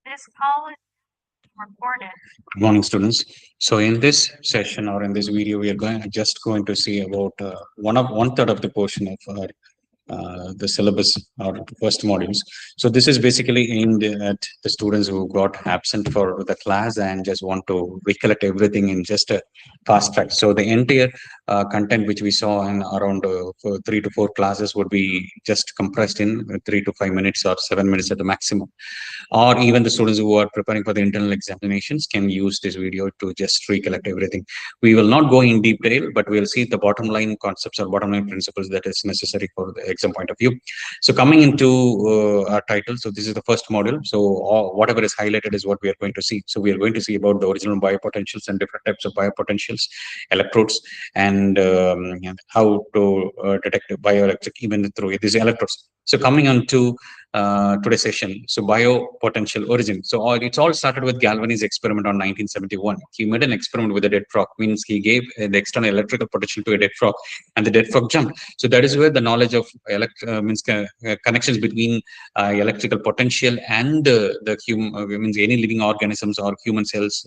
This call is recorded. Good morning, students. So, in this session or in this video, we are going to see about one third of the portion of our the syllabus or first modules. So this is basically aimed at the students who got absent for the class and just want to recollect everything in just a fast track. So the entire content which we saw in around 3 to 4 classes would be just compressed in 3 to 5 minutes or 7 minutes at the maximum, or even the students who are preparing for the internal examinations can use this video to just recollect everything. We will not go in detail, but we'll see the bottom line concepts or bottom line principles that is necessary for the exam point of view. So coming into our title, so this is the first module. So whatever is highlighted is what we are going to see. So we are going to see about the original biopotentials and different types of biopotentials, electrodes, and how to detect bioelectric even through these electrodes. So coming on to today's session. So biopotential origin. So it's all started with Galvani's experiment on 1971. He made an experiment with a dead frog, means he gave the external electrical potential to a dead frog, and the dead frog jumped. So that is where the knowledge of connections between electrical potential and the human means any living organisms or human cells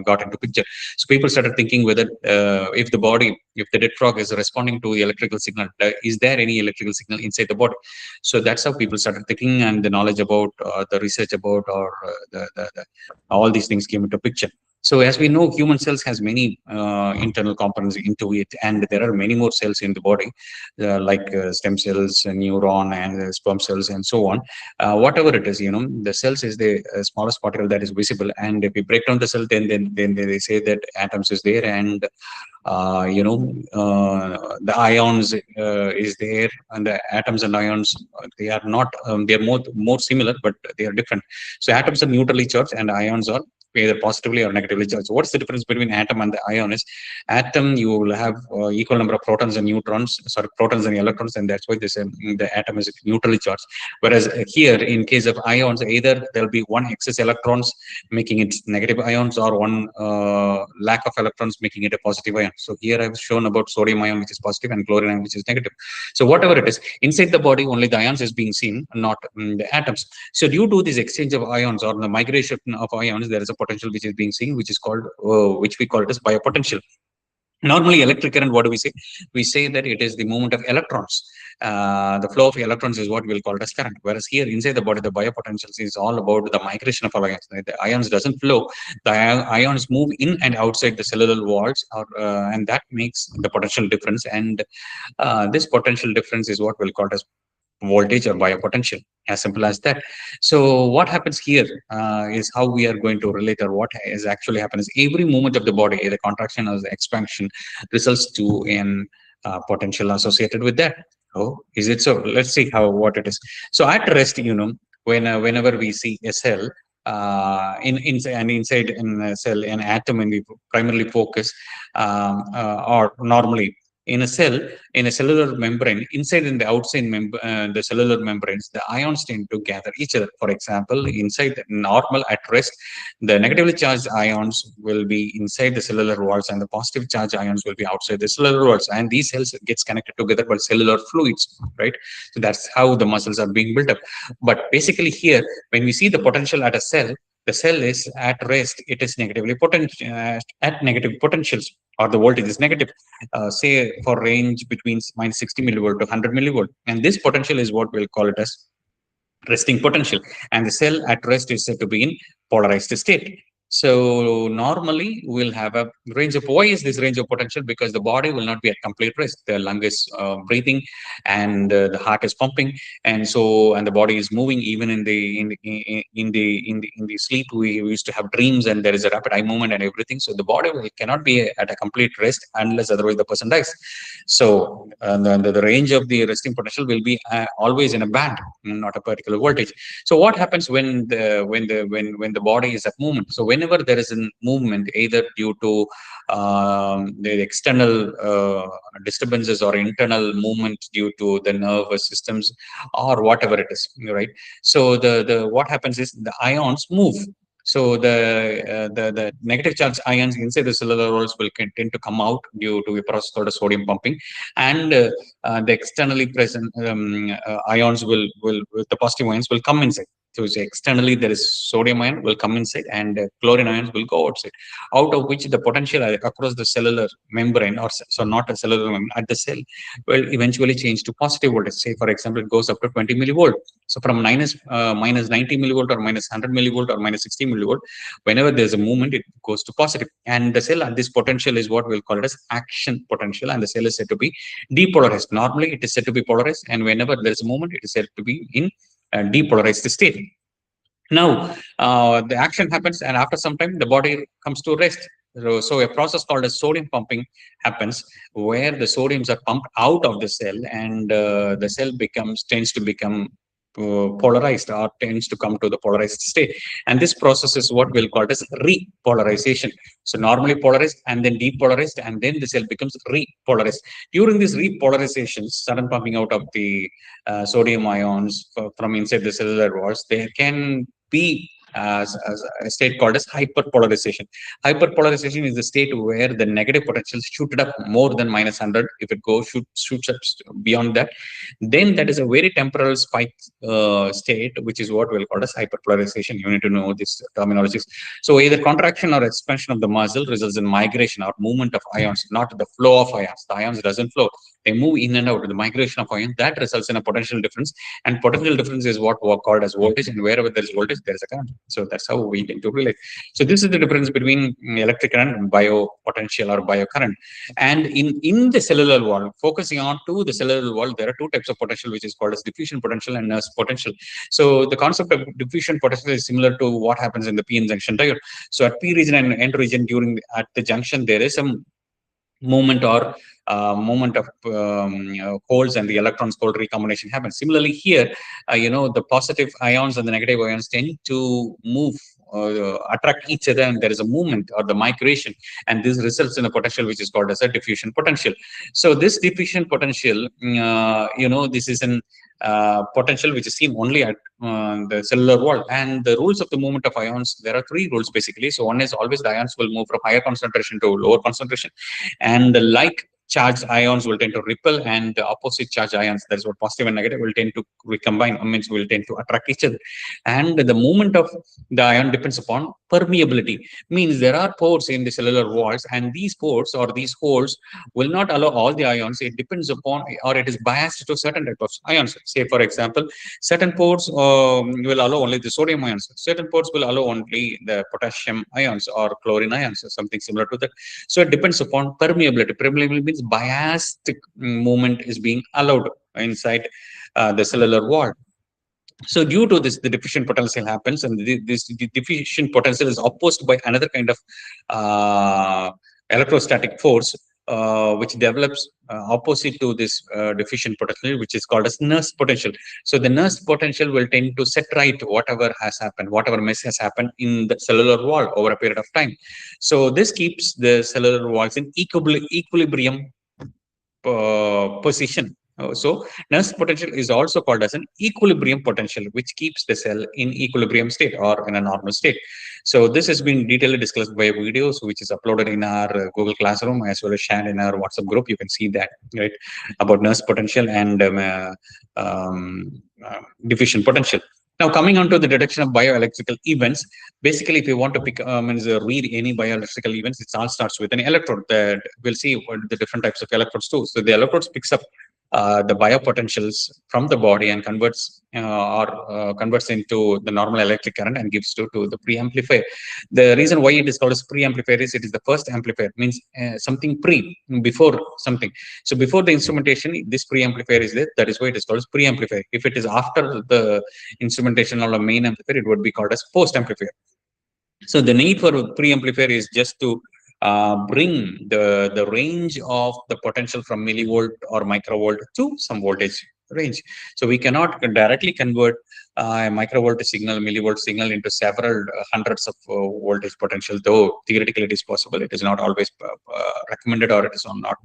got into picture. So people started thinking whether if the dead frog is responding to electrical signal, is there any electrical signal inside the body? So that's how people started thinking, and the knowledge about the research about or all these things came into picture. So as we know, human cells has many internal components into it, and there are many more cells in the body, like stem cells, neuron, and sperm cells, and so on. Whatever it is, the cells is the smallest particle that is visible, and if we break down the cell, then they say that atoms is there, and the ions is there, and the atoms and ions, they are not they are more similar, but they are different. So atoms are neutrally charged and ions are either positively or negatively charged. So what's the difference between atom and the ion is, atom you will have equal number of protons and neutrons, sorry, protons and electrons, and that's why this the atom is neutrally charged. Whereas here in case of ions, either there'll be one excess electrons making it negative ions, or one lack of electrons making it a positive ion. So here I've shown about sodium ion, which is positive, and chlorine ion, which is negative. So whatever it is, inside the body, only the ions is being seen, not the atoms. So due to this exchange of ions or the migration of ions, there is a potential which is being seen, which is called, which we call it as biopotential. Normally, electric current, what do we say? We say that it is the movement of electrons. The flow of electrons is what we'll call it as current. Whereas here inside the body, the biopotentials is all about the migration of ions. The ions doesn't flow. The ions move in and outside the cellular walls, and that makes the potential difference. And this potential difference is what we'll call it as voltage or biopotential, as simple as that. So what happens here is how we are going to relate, or what is actually happens. Every movement of the body, either contraction or the expansion, results to an potential associated with that. Oh, is it so? Let's see how what it is. So at rest, whenever we see a cell, inside in a cell, an atom, and we primarily focus, or normally in a cell, in a cellular membrane, inside and the outside the cellular membranes, the ions tend to gather each other. For example, inside the normal at rest, the negatively charged ions will be inside the cellular walls, and the positive charged ions will be outside the cellular walls. And these cells gets connected together by cellular fluids, right? So that's how the muscles are being built up. But basically here, when we see the potential at a cell, the cell is at rest. It is negatively at negative potentials, or the voltage is negative, say for range between minus 60 millivolt to 100 millivolt. And this potential is what we'll call it as resting potential. And the cell at rest is said to be in polarized state. So normally we'll have a range of, why is this range of potential? Because the body will not be at complete rest. The lung is breathing, and the heart is pumping, and the body is moving. Even in the sleep, we used to have dreams, and there is a rapid eye movement and everything. So the body cannot be at a complete rest unless otherwise the person dies. So the range of the resting potential will be always in a band, not a particular voltage. So what happens when the body is at movement? So whenever there is a movement, either due to the external disturbances, or internal movement due to the nervous systems, or whatever it is, right? So the what happens is the ions move. So the negative charge ions inside the cellular walls will tend to come out due to a process called sodium pumping, and the externally present ions will the positive ions will come inside. So externally there is sodium ion will come inside, and chlorine ions will go outside, out of which the potential across the cellular membrane, or so not a cellular membrane, at the cell, will eventually change to positive voltage. Say for example, it goes up to 20 millivolt. So from minus 90 millivolt, or minus 100 millivolt, or minus 60 millivolt, whenever there's a movement, it goes to positive. And the cell at this potential is what we'll call it as action potential, and the cell is said to be depolarized. Normally it is said to be polarized, and whenever there's a movement, it is said to be in depolarized state. Now, the action happens, and after some time, the body comes to rest. So a process called as sodium pumping happens, where the sodiums are pumped out of the cell, and the cell tends to become polarized, or tends to come to the polarized state. And this process is what we'll call as repolarization. So normally polarized, and then depolarized, and then the cell becomes repolarized. During this repolarization, sudden pumping out of the sodium ions from inside the cellular walls, there can be as a state called as hyperpolarization. Hyperpolarization is the state where the negative potential shooted up more than minus 100. If it shoots up beyond that, then that is a very temporal spike state, which is what we'll call as hyperpolarization. You need to know this terminologies. So either contraction or expansion of the muscle results in migration or movement of ions, not the flow of ions. The ions doesn't flow; they move in and out. The migration of ions that results in a potential difference, and potential difference is what we called as voltage. And wherever there is voltage, there is a current. So that's how we tend to relate. So this is the difference between electric current and biopotential or biocurrent. And in the cellular wall, focusing on to the cellular wall, there are two types of potential, which is called as diffusion potential and nurse potential. So the concept of diffusion potential is similar to what happens in the p-n junction diode. So at p region and n region, at the junction, there is some movement or movement of holes, and the electrons hole recombination happens. Similarly here, the positive ions and the negative ions tend to move, attract each other, and there is a movement or the migration, and this results in a potential which is called as a diffusion potential. So this diffusion potential, this is an potential which is seen only at the cellular wall. And the rules of the movement of ions, there are three rules basically. So one is always the ions will move from higher concentration to lower concentration, and the like charged ions will tend to repel, and the opposite charged ions, that is what positive and negative, will tend to recombine, means will tend to attract each other. And the movement of the ion depends upon permeability, means there are pores in the cellular walls, and these pores or these holes will not allow all the ions. It depends upon, or it is biased to certain type of ions. Say for example, certain pores will allow only the sodium ions, certain pores will allow only the potassium ions or chlorine ions, or something similar to that. So it depends upon permeability. Permeability means biased movement is being allowed inside the cellular wall. So due to this, the diffusion potential happens, and the diffusion potential is opposed by another kind of electrostatic force, which develops opposite to this diffusion potential, which is called as nurse potential. So the nurse potential will tend to set right whatever has happened, whatever mess has happened in the cellular wall over a period of time. So this keeps the cellular walls in equilibrium position. So nurse potential is also called as an equilibrium potential, which keeps the cell in equilibrium state or in a normal state. So this has been detailedly discussed by videos, which is uploaded in our Google Classroom, as well as shared in our WhatsApp group. You can see that, right, about nurse potential and diffusion potential. Now, coming on to the detection of bioelectrical events, basically, if you want to read any bioelectrical events, it all starts with an electrode. That we'll see what the different types of electrodes do. So the electrodes picks up the biopotentials from the body and converts into the normal electric current and gives to the preamplifier. The reason why it is called as preamplifier is it is the first amplifier, means something before something. So before the instrumentation, this preamplifier is there. That is why it is called as preamplifier. If it is after the instrumentation or the main amplifier, it would be called as post amplifier. So the need for preamplifier is just to bring the range of the potential from millivolt or microvolt to some voltage range. So we cannot directly convert a microvolt signal, millivolt signal into several hundreds of voltage potential, though theoretically it is possible. It is not always recommended, or it is not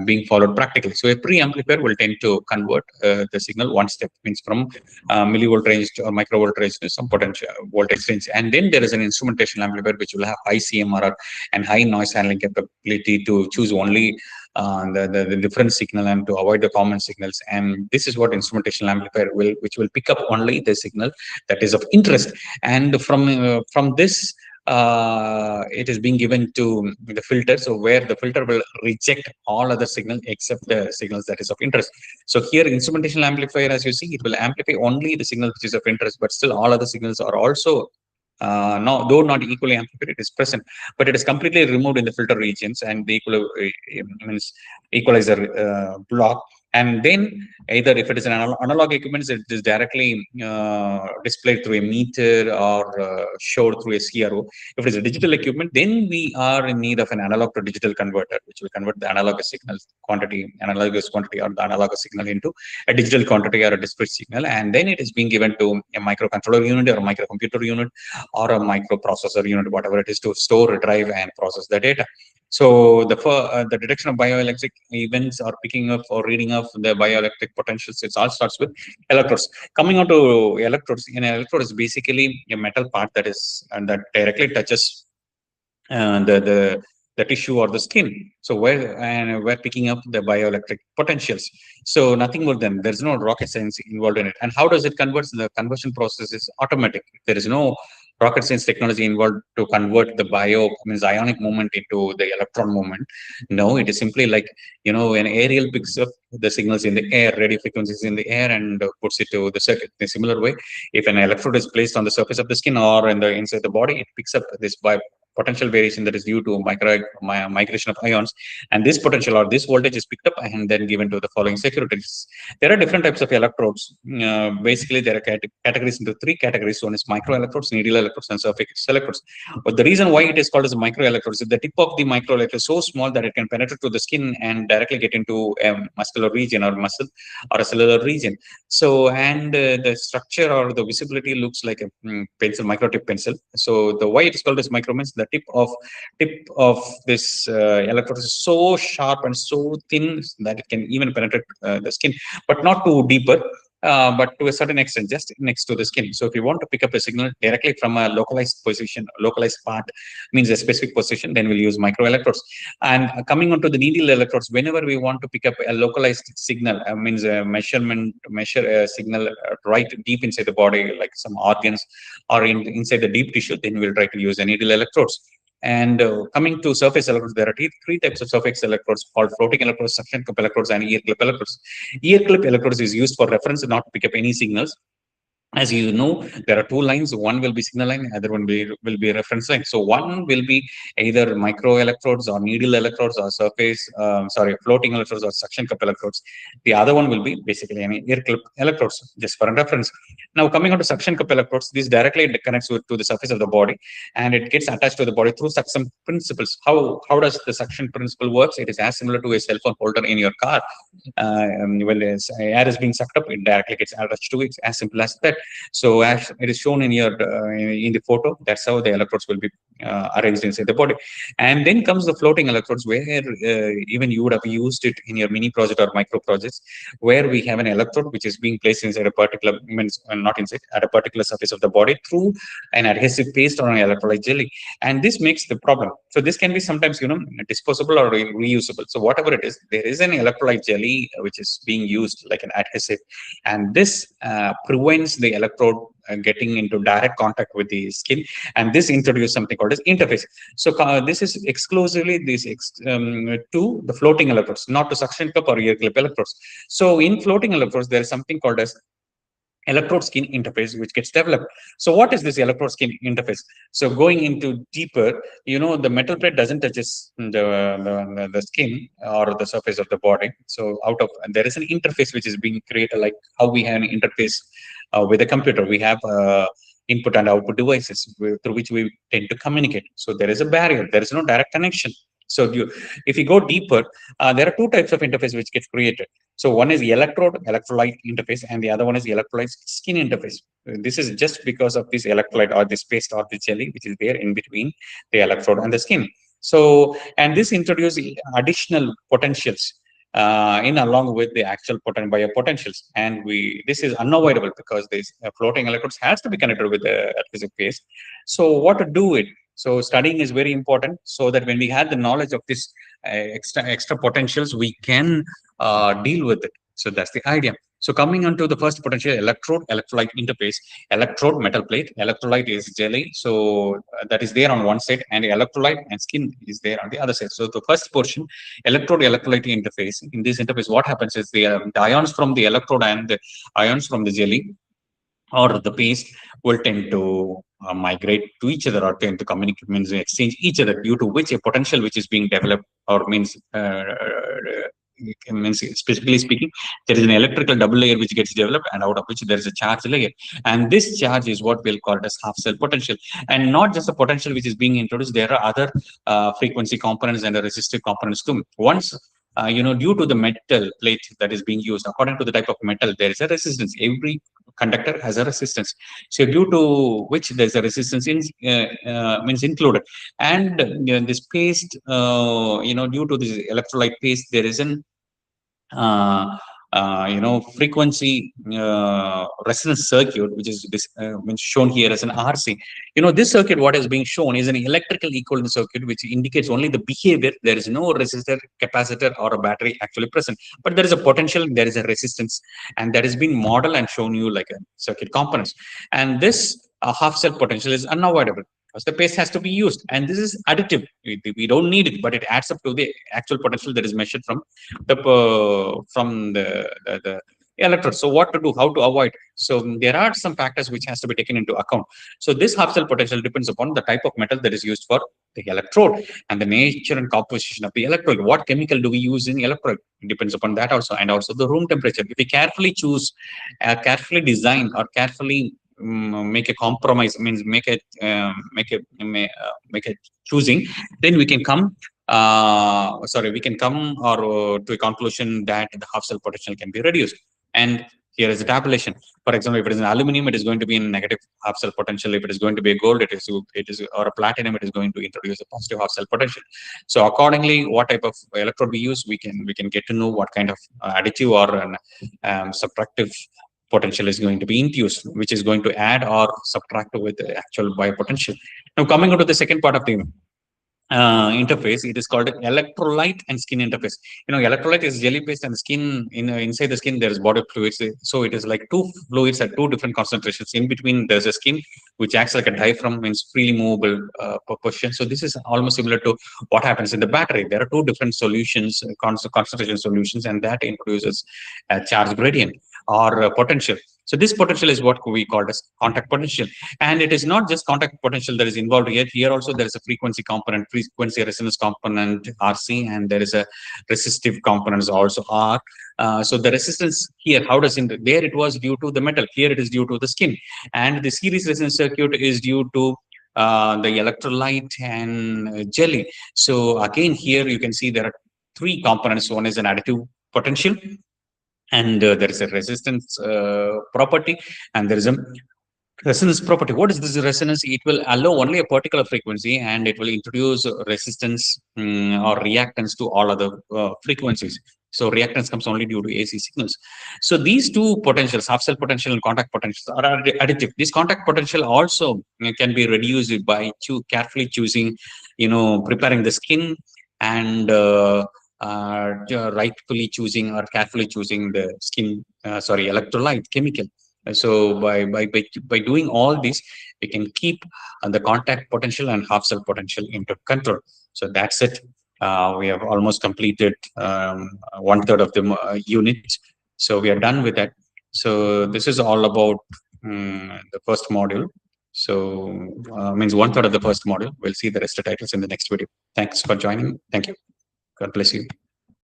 being followed practically. So a preamplifier will tend to convert the signal one step, means from millivolt range or microvolt range to some potential voltage range. And then there is an instrumentation amplifier which will have high CMRR and high noise handling capability to choose only the different signal and to avoid the common signals. And this is what instrumentation amplifier will, which will pick up only the signal that is of interest. And from this, it is being given to the filter. So where the filter will reject all other signals except the signals that is of interest. So here, instrumentation amplifier, as you see, it will amplify only the signal which is of interest, but still all other signals are also no, though not equally amplified, it is present, but it is completely removed in the filter regions and the means equalizer block. And then either if it is an analog equipment, it is directly displayed through a meter or showed through a CRO. If it is a digital equipment, then we are in need of an analog to digital converter, which will convert the analogous quantity or the analogous signal into a digital quantity or a discrete signal, and then it is being given to a microcontroller unit or a microcomputer unit or a microprocessor unit, whatever it is, to store, drive, and process the data. So the detection of bioelectric events or picking up or reading of the bioelectric potentials, it all starts with electrodes. Coming on to electrodes, an electrode is basically a metal part that is and that directly touches the tissue or the skin. So we're picking up the bioelectric potentials. So nothing more than, there's no rocket science involved in it. And how does it convert? The conversion process is automatic. There is no rocket science technology involved to convert the means ionic movement into the electron movement. No, it is simply like, an aerial picks up the signals in the air, radio frequencies in the air, and puts it to the circuit. In a similar way, if an electrode is placed on the surface of the skin or in the inside the body, it picks up this potential variation that is due to migration of ions, and this potential or this voltage is picked up and then given to the following circuitries. There are different types of electrodes. Basically, there are categories into three categories. One is microelectrodes, needle electrodes, and surface electrodes. But the reason why it is called as microelectrodes is the tip of the microelectrode is so small that it can penetrate to the skin and directly get into a muscular region or muscle or a cellular region. So, and the structure or the visibility looks like a pencil, micro tip pencil. So the why it is called as micro means the tip of this electrode is so sharp and so thin that it can even penetrate the skin, but not too deeper. But to a certain extent, just next to the skin. So if you want to pick up a signal directly from a localized position, localized part means a specific position, then we'll use microelectrodes. And coming on to the needle electrodes, whenever we want to pick up a localized signal, means a measure a signal right deep inside the body, like some organs or inside the deep tissue, then we'll try to use a needle electrodes. And coming to surface electrodes, there are three types of surface electrodes called floating electrodes, suction cup electrodes, and ear clip electrodes. Ear clip electrodes is used for reference, not to pick up any signals. As you know, there are two lines. One will be signal line, other one will be reference line. So one will be either micro electrodes or needle electrodes or floating electrodes or suction cup electrodes. The other one will be basically any ear clip electrodes, just for a reference. Now coming on to suction cup electrodes, this directly connects to the surface of the body, and it gets attached to the body through suction principles. How does the suction principle works? It is as similar to a cell phone holder in your car. When air is being sucked up, it directly gets attached to it. It's as simple as that. So as it is shown in your in the photo, that's how the electrodes will be arranged inside the body. And then comes the floating electrodes, where even you would have used it in your mini project or micro projects, where we have an electrode which is being placed inside a particular, means not inside, at a particular surface of the body through an adhesive paste or an electrolyte jelly. And this makes the problem. So this can be sometimes, disposable or reusable. So whatever it is, there is an electrolyte jelly which is being used like an adhesive, and this prevents the electrode getting into direct contact with the skin, and this introduces something called as interface. So this is exclusively to the floating electrodes, not to suction cup or ear clip electrodes. So in floating electrodes, there is something called as electrode skin interface which gets developed. So what is this electrode skin interface? So going into deeper, the metal plate doesn't touch the skin or the surface of the body. So there is an interface which is being created, like how we have an interface with a computer. We have input and output devices through which we tend to communicate. So there is a barrier, there is no direct connection. So if you go deeper, there are two types of interface which get created. So one is electrolyte interface, and the other one is electrolyte skin interface. This is just because of this electrolyte or this paste or the jelly which is there in between the electrode and the skin. So, and this introduces additional potentials in along with the actual biopotentials. And this is unavoidable because this floating electrodes has to be connected with the adhesive paste. So what to do it? So studying is very important, so that when we have the knowledge of this extra potentials, we can deal with it. So that's the idea. So coming on to the first potential, electrode electrolyte interface. Electrode, metal plate. Electrolyte is jelly. So that is there on one side, and electrolyte and skin is there on the other side. So the first portion, electrode electrolyte interface. In this interface, what happens is the ions from the electrode and the ions from the jelly or the paste will tend to migrate to each other, or tend to communicate, means exchange each other, due to which a potential which is being developed, or means specifically speaking, there is an electrical double layer which gets developed, and out of which there is a charge layer, and this charge is what we'll call it as half cell potential. And not just the potential which is being introduced, there are other frequency components and the resistive components too. Once due to the metal plate that is being used, according to the type of metal, there is a resistance. Every conductor has a resistance, so due to which there's a resistance in means included. And this paste, due to this electrolyte paste, there is an uh, frequency resonance circuit, which is means shown here as an RC. This circuit, what is being shown, is an electrical equivalent circuit, which indicates only the behavior. There is no resistor, capacitor, or a battery actually present, but there is a potential, there is a resistance, and that has been modeled and shown you like a circuit components. And this half cell potential is unavoidable, because the paste has to be used, and this is additive. We don't need it, but it adds up to the actual potential that is measured from the electrode. So what to do, how to avoid? So there are some factors which has to be taken into account. So this half cell potential depends upon the type of metal that is used for the electrode, and the nature and composition of the electrode. What chemical do we use in electrode? It depends upon that also, and also the room temperature. If we carefully choose, carefully design, or carefully make a compromise, means make a choosing, then we can come or to a conclusion that the half cell potential can be reduced. And here is a tabulation. For example, if it is an aluminum, it is going to be in negative half cell potential. If it is going to be a gold, it is or a platinum, it is going to introduce a positive half cell potential. So accordingly, what type of electrode we use, we can get to know what kind of additive or an subtractive potential is going to be induced, which is going to add or subtract with the actual biopotential. Now, coming on to the second part of the interface, it is called electrolyte and skin interface. Electrolyte is jelly paste, and skin, inside the skin there is body fluids. So it is like two fluids at two different concentrations. In between there's a skin which acts like a diaphragm, means freely movable proportion. So this is almost similar to what happens in the battery. There are two different solutions, concentration solutions, and that introduces a charge gradient or potential. So this potential is what we call as contact potential. And it is not just contact potential that is involved here. Here also there is a frequency component, frequency resonance component, RC, and there is a resistive components also R. So the resistance here, how does it, there it was due to the metal, here it is due to the skin. And the series resonance circuit is due to the electrolyte and jelly. So again, here you can see there are three components. One is an additive potential, and there is a resistance property, and there is a resonance property. What is this resonance? It will allow only a particular frequency, and it will introduce resistance or reactance to all other frequencies. So reactance comes only due to AC signals. So these two potentials, half cell potential and contact potentials, are additive. This contact potential also can be reduced by carefully choosing, preparing the skin, and rightfully choosing or carefully choosing the electrolyte chemical. So by doing all this, we can keep the contact potential and half cell potential into control. So that's it. We have almost completed one third of the unit. So we are done with that. So this is all about the first module. So means one third of the first module. We'll see the rest of titles in the next video. Thanks for joining. Thank you. God bless you.